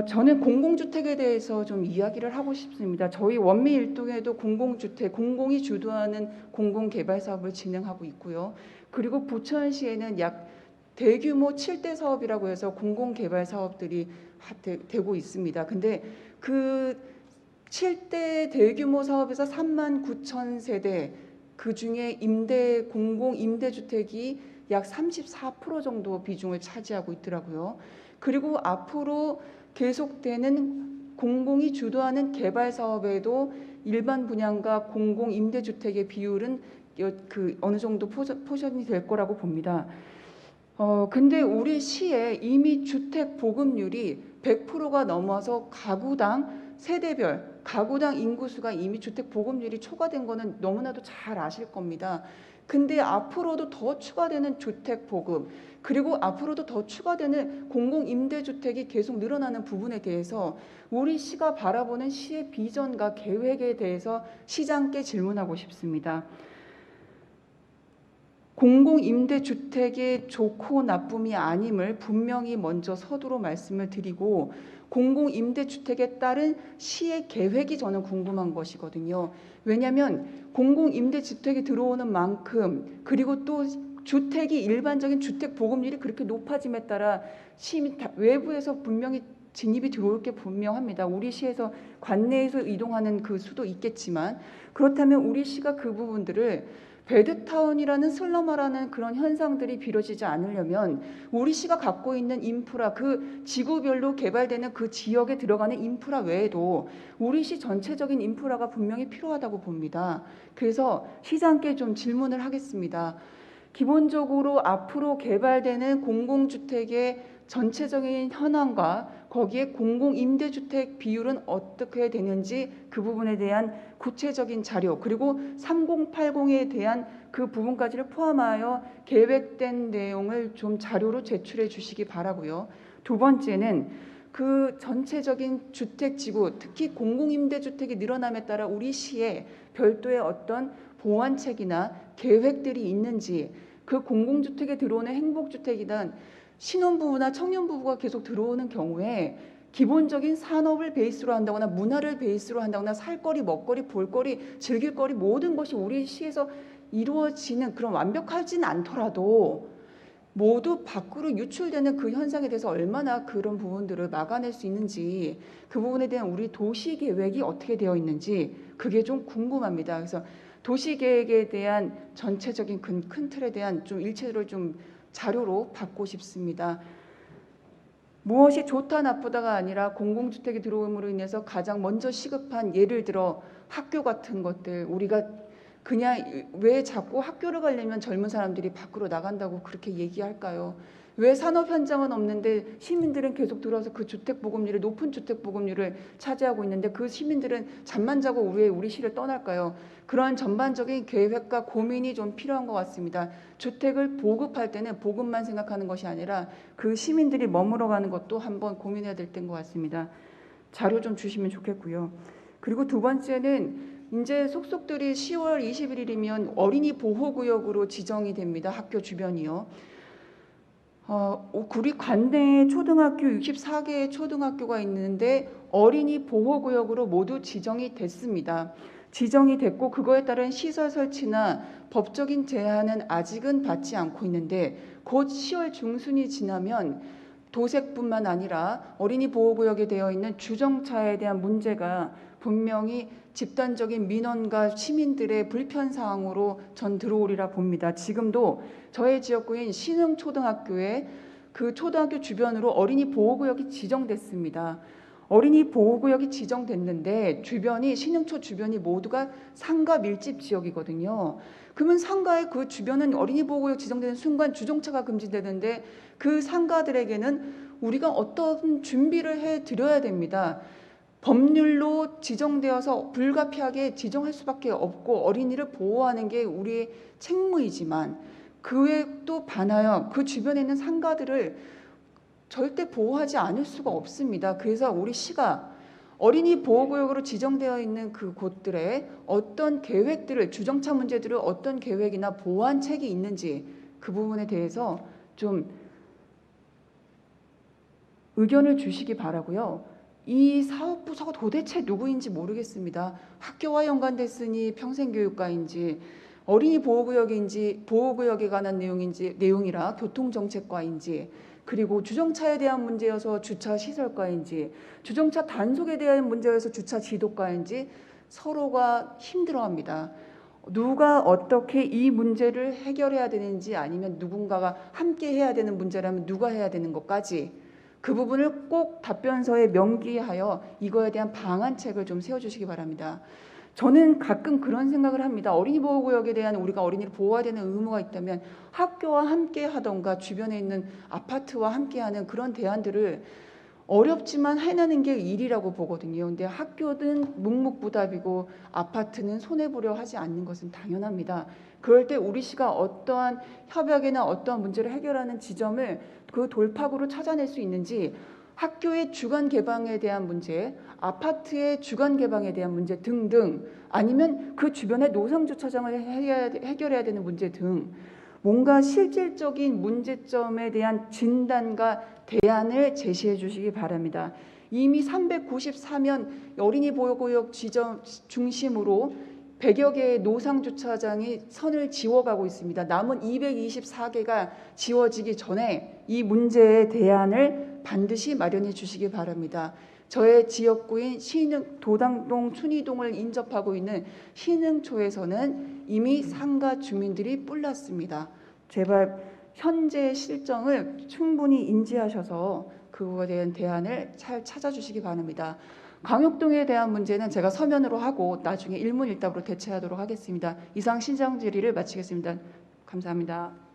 저는 공공주택에 대해서 좀 이야기를 하고 싶습니다. 저희 원미 일동에도 공공주택, 공공이 주도하는 공공개발 사업을 진행하고 있고요. 그리고 부천시에는 약 대규모 7대 사업이라고 해서 공공개발 사업들이 되고 있습니다. 근데 그 7대 대규모 사업에서 39,000세대, 그중에 공공임대주택이 약 34% 정도 비중을 차지하고 있더라고요. 그리고 앞으로 계속되는 공공이 주도하는 개발 사업에도 일반 분양과 공공 임대주택의 비율은 어느 정도 포션이 될 거라고 봅니다. 근데 우리 시에 이미 주택 보급률이 100%가 넘어서 가구당 세대별, 가구당 인구수가 이미 주택 보급률이 초과된 거는 너무나도 잘 아실 겁니다. 근데 앞으로도 더 추가되는 주택 보급, 그리고 앞으로도 더 추가되는 공공임대주택이 계속 늘어나는 부분에 대해서 우리 시가 바라보는 시의 비전과 계획에 대해서 시장께 질문하고 싶습니다. 공공임대주택의 좋고 나쁨이 아님을 분명히 먼저 서두로 말씀을 드리고, 공공임대주택에 따른 시의 계획이 저는 궁금한 것이거든요. 왜냐하면 공공임대주택이 들어오는 만큼, 그리고 또 주택이 일반적인 주택 보급률이 그렇게 높아짐에 따라 외부에서 분명히 진입이 들어올 게 분명합니다. 우리 시에서 관내에서 이동하는 그 수도 있겠지만, 그렇다면 우리 시가 그 부분들을 베드타운이라는 슬럼화라는 그런 현상들이 벌어지지 않으려면 우리 시가 갖고 있는 인프라, 그 지구별로 개발되는 그 지역에 들어가는 인프라 외에도 우리 시 전체적인 인프라가 분명히 필요하다고 봅니다. 그래서 시장께 좀 질문을 하겠습니다. 기본적으로 앞으로 개발되는 공공주택의 전체적인 현황과 거기에 공공임대주택 비율은 어떻게 되는지 그 부분에 대한 구체적인 자료, 그리고 3080에 대한 그 부분까지를 포함하여 계획된 내용을 좀 자료로 제출해 주시기 바라고요. 두 번째는 그 전체적인 주택지구, 특히 공공임대주택이 늘어남에 따라 우리 시에 별도의 어떤 보완책이나 계획들이 있는지, 그 공공주택에 들어오는 행복주택이든 신혼부부나 청년부부가 계속 들어오는 경우에 기본적인 산업을 베이스로 한다거나 문화를 베이스로 한다거나 살거리, 먹거리, 볼거리, 즐길거리 모든 것이 우리 시에서 이루어지는 그런 완벽하진 않더라도 모두 밖으로 유출되는 그 현상에 대해서 얼마나 그런 부분들을 막아낼 수 있는지, 그 부분에 대한 우리 도시계획이 어떻게 되어 있는지 그게 좀 궁금합니다. 그래서 도시계획에 대한 전체적인 큰 틀에 대한 좀 일체를 좀 자료로 받고 싶습니다. 무엇이 좋다 나쁘다가 아니라 공공주택이 들어옴으로 인해서 가장 먼저 시급한, 예를 들어 학교 같은 것들, 우리가 그냥 왜 자꾸 학교를 가려면 젊은 사람들이 밖으로 나간다고 그렇게 얘기할까요? 왜 산업 현장은 없는데 시민들은 계속 들어와서 그 주택 보급률을, 높은 주택 보급률을 차지하고 있는데 그 시민들은 잠만 자고 왜 우리 시를 떠날까요? 그러한 전반적인 계획과 고민이 좀 필요한 것 같습니다. 주택을 보급할 때는 보급만 생각하는 것이 아니라 그 시민들이 머물러가는 것도 한번 고민해야 될 때인 것 같습니다. 자료 좀 주시면 좋겠고요. 그리고 두 번째는 이제 속속들이 10월 21일이면 어린이 보호구역으로 지정이 됩니다. 학교 주변이요. 우리 관내에 초등학교 64개의 초등학교가 있는데 어린이 보호구역으로 모두 지정이 됐습니다. 지정이 됐고 그거에 따른 시설 설치나 법적인 제한은 아직은 받지 않고 있는데 곧 10월 중순이 지나면 도색뿐만 아니라 어린이 보호구역에 되어 있는 주정차에 대한 문제가 분명히 집단적인 민원과 시민들의 불편사항으로 전 들어오리라 봅니다. 지금도 저의 지역구인 신흥초등학교에 그 초등학교 주변으로 어린이 보호구역이 지정됐습니다. 어린이 보호구역이 지정됐는데 주변이, 신흥초 주변이 모두가 상가 밀집 지역이거든요. 그러면 상가의 그 주변은 어린이 보호구역 지정되는 순간 주정차가 금지되는데 그 상가들에게는 우리가 어떤 준비를 해드려야 됩니다. 법률로 지정되어서 불가피하게 지정할 수밖에 없고 어린이를 보호하는 게 우리의 책무이지만 그에 또 반하여 그 주변에 있는 상가들을 절대 보호하지 않을 수가 없습니다. 그래서 우리 시가 어린이 보호구역으로 지정되어 있는 그 곳들에 어떤 계획들을, 주정차 문제들을 어떤 계획이나 보완책이 있는지 그 부분에 대해서 좀 의견을 주시기 바라고요. 이 사업부서가 도대체 누구인지 모르겠습니다. 학교와 연관됐으니 평생교육과인지 어린이 보호구역에 관한 내용이라 교통정책과인지 그리고 주정차에 대한 문제여서 주차시설과인지 주정차 단속에 대한 문제여서 주차지도과인지 서로가 힘들어합니다. 누가 어떻게 이 문제를 해결해야 되는지 아니면 누군가가 함께 해야 되는 문제라면 누가 해야 되는 것까지 그 부분을 꼭 답변서에 명기하여 이거에 대한 방안책을 좀 세워주시기 바랍니다. 저는 가끔 그런 생각을 합니다. 어린이 보호구역에 대한 우리가 어린이를 보호해야 되는 의무가 있다면 학교와 함께 하던가 주변에 있는 아파트와 함께하는 그런 대안들을 어렵지만 해내는 게 일이라고 보거든요. 근데 학교는 묵묵부답이고 아파트는 손해보려 하지 않는 것은 당연합니다. 그럴 때 우리 시가 어떠한 협약이나 어떠한 문제를 해결하는 지점을 그 돌파구로 찾아낼 수 있는지 학교의 주간 개방에 대한 문제, 아파트의 주간 개방에 대한 문제 등등 아니면 그 주변의 노상주차장을 해결해야 되는 문제 등 뭔가 실질적인 문제점에 대한 진단과 대안을 제시해 주시기 바랍니다. 이미 394면 어린이 보호구역 지점 중심으로 100여 개의 노상주차장이 선을 지워가고 있습니다. 남은 224개가 지워지기 전에 이 문제의 대안을 반드시 마련해 주시기 바랍니다. 저의 지역구인 도당동 춘희동을 인접하고 있는 신흥초에서는 이미 상가 주민들이 뿔났습니다. 제발 현재 실정을 충분히 인지하셔서 그거에 대한 대안을 잘 찾아주시기 바랍니다. 광역동에 대한 문제는 제가 서면으로 하고 나중에 일문일답으로 대체하도록 하겠습니다. 이상 신장 질의를 마치겠습니다. 감사합니다.